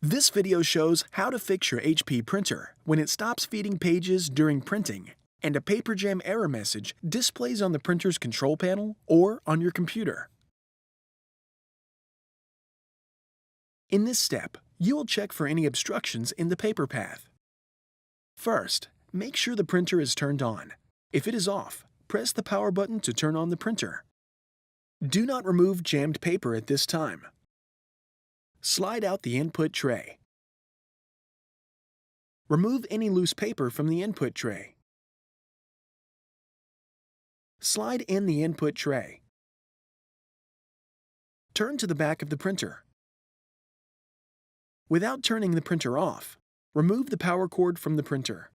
This video shows how to fix your HP printer when it stops feeding pages during printing and a paper jam error message displays on the printer's control panel or on your computer. In this step, you will check for any obstructions in the paper path. First, make sure the printer is turned on. If it is off, press the power button to turn on the printer. Do not remove jammed paper at this time. Slide out the input tray. Remove any loose paper from the input tray. Slide in the input tray. Turn to the back of the printer. Without turning the printer off, remove the power cord from the printer.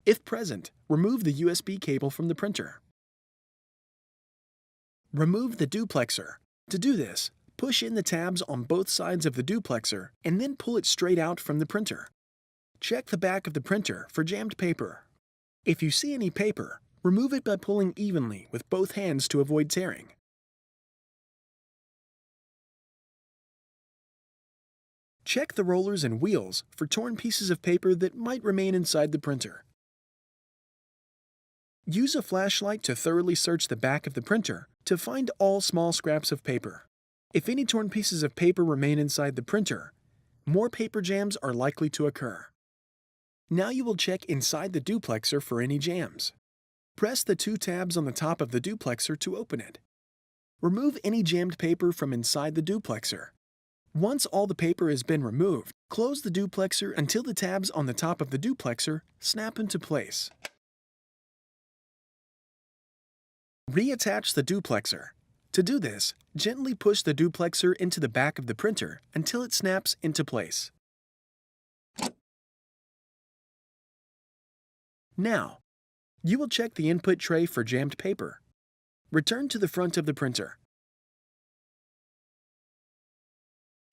If present, remove the USB cable from the printer. Remove the duplexer. To do this, push in the tabs on both sides of the duplexer and then pull it straight out from the printer. Check the back of the printer for jammed paper. If you see any paper, remove it by pulling evenly with both hands to avoid tearing. Check the rollers and wheels for torn pieces of paper that might remain inside the printer. Use a flashlight to thoroughly search the back of the printer to find all small scraps of paper. If any torn pieces of paper remain inside the printer, more paper jams are likely to occur. Now you will check inside the duplexer for any jams. Press the two tabs on the top of the duplexer to open it. Remove any jammed paper from inside the duplexer. Once all the paper has been removed, close the duplexer until the tabs on the top of the duplexer snap into place. Reattach the duplexer. To do this, gently push the duplexer into the back of the printer until it snaps into place. Now, you will check the input tray for jammed paper. Return to the front of the printer.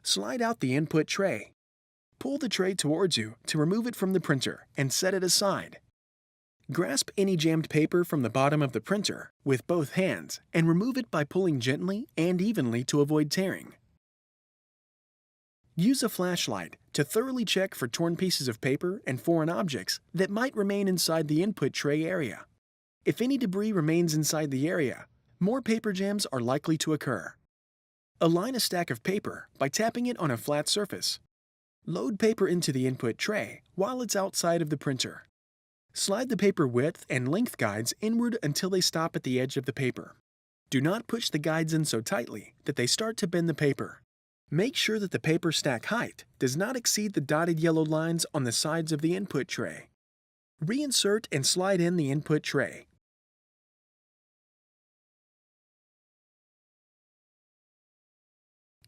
Slide out the input tray. Pull the tray towards you to remove it from the printer and set it aside. Grasp any jammed paper from the bottom of the printer with both hands and remove it by pulling gently and evenly to avoid tearing. Use a flashlight to thoroughly check for torn pieces of paper and foreign objects that might remain inside the input tray area. If any debris remains inside the area, more paper jams are likely to occur. Align a stack of paper by tapping it on a flat surface. Load paper into the input tray while it's outside of the printer. Slide the paper width and length guides inward until they stop at the edge of the paper. Do not push the guides in so tightly that they start to bend the paper. Make sure that the paper stack height does not exceed the dotted yellow lines on the sides of the input tray. Reinsert and slide in the input tray.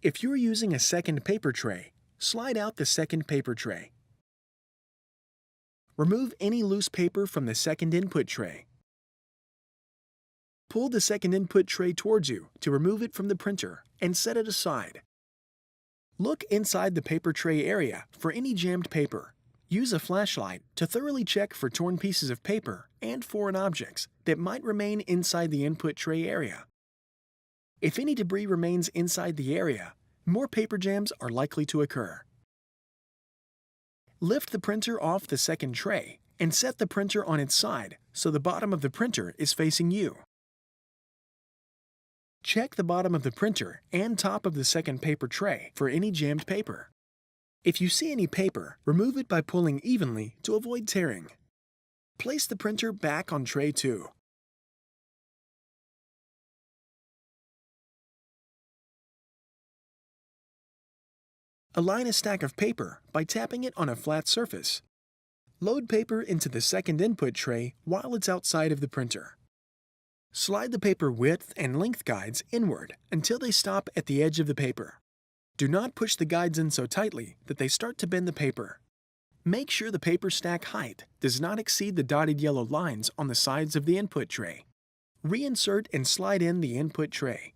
If you are using a second paper tray, slide out the second paper tray. Remove any loose paper from the second input tray. Pull the second input tray towards you to remove it from the printer and set it aside. Look inside the paper tray area for any jammed paper. Use a flashlight to thoroughly check for torn pieces of paper and foreign objects that might remain inside the input tray area. If any debris remains inside the area, more paper jams are likely to occur. Lift the printer off the second tray and set the printer on its side so the bottom of the printer is facing you. Check the bottom of the printer and top of the second paper tray for any jammed paper. If you see any paper, remove it by pulling evenly to avoid tearing. Place the printer back on tray 2. Align a stack of paper by tapping it on a flat surface. Load paper into the second input tray while it's outside of the printer. Slide the paper width and length guides inward until they stop at the edge of the paper. Do not push the guides in so tightly that they start to bend the paper. Make sure the paper stack height does not exceed the dotted yellow lines on the sides of the input tray. Reinsert and slide in the input tray.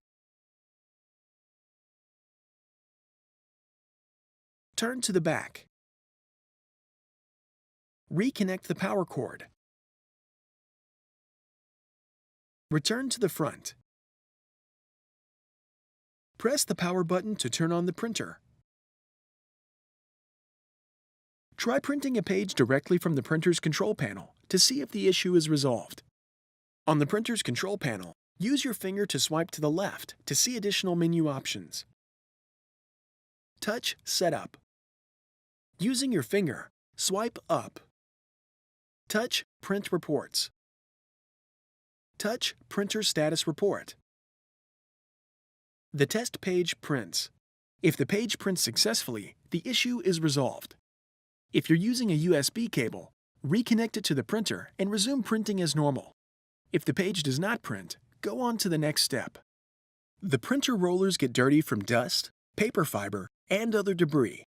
Turn to the back. Reconnect the power cord. Return to the front. Press the power button to turn on the printer. Try printing a page directly from the printer's control panel to see if the issue is resolved. On the printer's control panel, use your finger to swipe to the left to see additional menu options. Touch Setup. Using your finger, swipe up. Touch Print Reports. Touch Printer Status Report. The test page prints. If the page prints successfully, the issue is resolved. If you're using a USB cable, reconnect it to the printer and resume printing as normal. If the page does not print, go on to the next step. The printer rollers get dirty from dust, paper fiber, and other debris.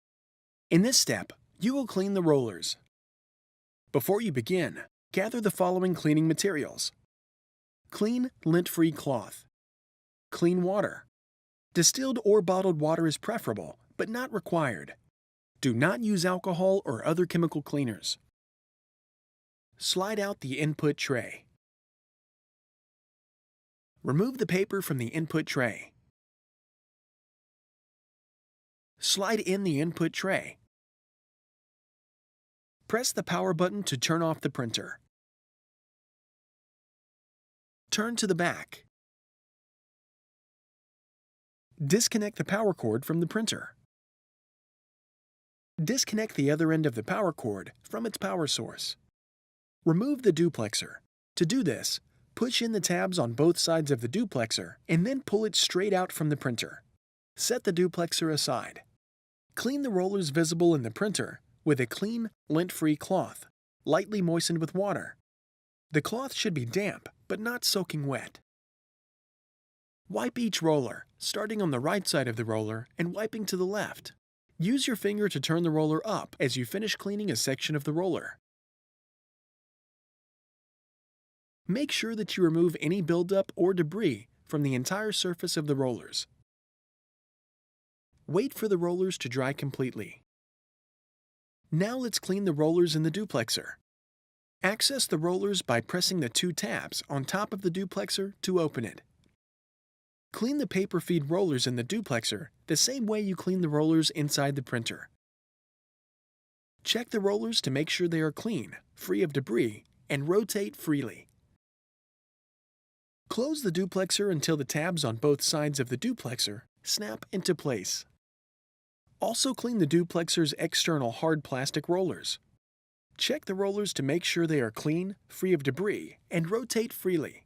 In this step, you will clean the rollers. Before you begin, gather the following cleaning materials: clean, lint-free cloth, clean water. Distilled or bottled water is preferable, but not required. Do not use alcohol or other chemical cleaners. Slide out the input tray. Remove the paper from the input tray. Slide in the input tray. Press the power button to turn off the printer. Turn to the back. Disconnect the power cord from the printer. Disconnect the other end of the power cord from its power source. Remove the duplexer. To do this, push in the tabs on both sides of the duplexer and then pull it straight out from the printer. Set the duplexer aside. Clean the rollers visible in the printer with a clean, lint-free cloth, lightly moistened with water. The cloth should be damp, but not soaking wet. Wipe each roller, starting on the right side of the roller and wiping to the left. Use your finger to turn the roller up as you finish cleaning a section of the roller. Make sure that you remove any buildup or debris from the entire surface of the rollers. Wait for the rollers to dry completely. Now let's clean the rollers in the duplexer. Access the rollers by pressing the two tabs on top of the duplexer to open it. Clean the paper feed rollers in the duplexer the same way you clean the rollers inside the printer. Check the rollers to make sure they are clean, free of debris, and rotate freely. Close the duplexer until the tabs on both sides of the duplexer snap into place. Also clean the duplexer's external hard plastic rollers. Check the rollers to make sure they are clean, free of debris, and rotate freely.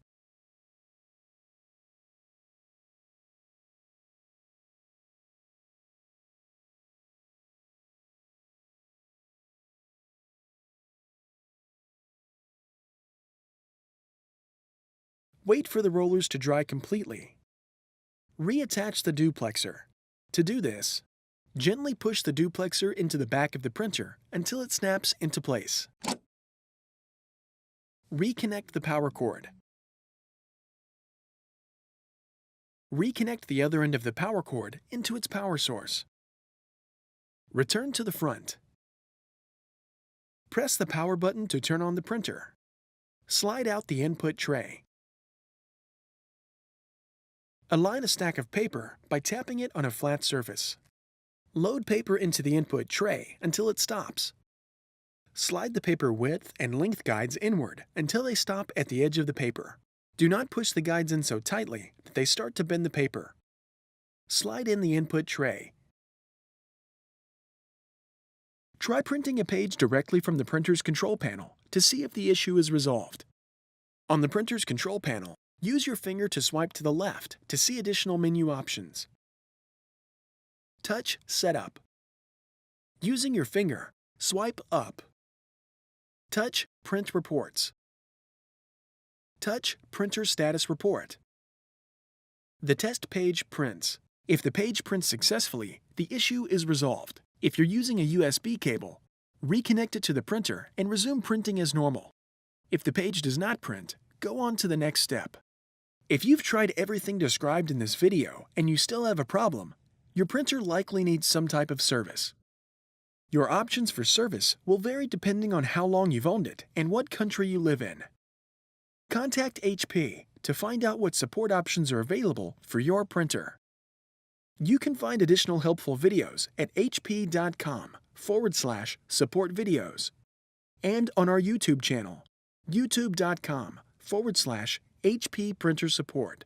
Wait for the rollers to dry completely. Reattach the duplexer. To do this, gently push the duplexer into the back of the printer until it snaps into place. Reconnect the power cord. Reconnect the other end of the power cord into its power source. Return to the front. Press the power button to turn on the printer. Slide out the input tray. Align a stack of paper by tapping it on a flat surface. Load paper into the input tray until it stops. Slide the paper width and length guides inward until they stop at the edge of the paper. Do not push the guides in so tightly that they start to bend the paper. Slide in the input tray. Try printing a page directly from the printer's control panel to see if the issue is resolved. On the printer's control panel, use your finger to swipe to the left to see additional menu options. Touch Setup. Using your finger, swipe up. Touch Print Reports. Touch Printer Status Report. The test page prints. If the page prints successfully, the issue is resolved. If you're using a USB cable, reconnect it to the printer and resume printing as normal. If the page does not print, go on to the next step. If you've tried everything described in this video and you still have a problem, your printer likely needs some type of service. Your options for service will vary depending on how long you've owned it and what country you live in. Contact HP to find out what support options are available for your printer. You can find additional helpful videos at hp.com youtube.com/support videos, and on our YouTube channel, youtube.com/HP Printer Support.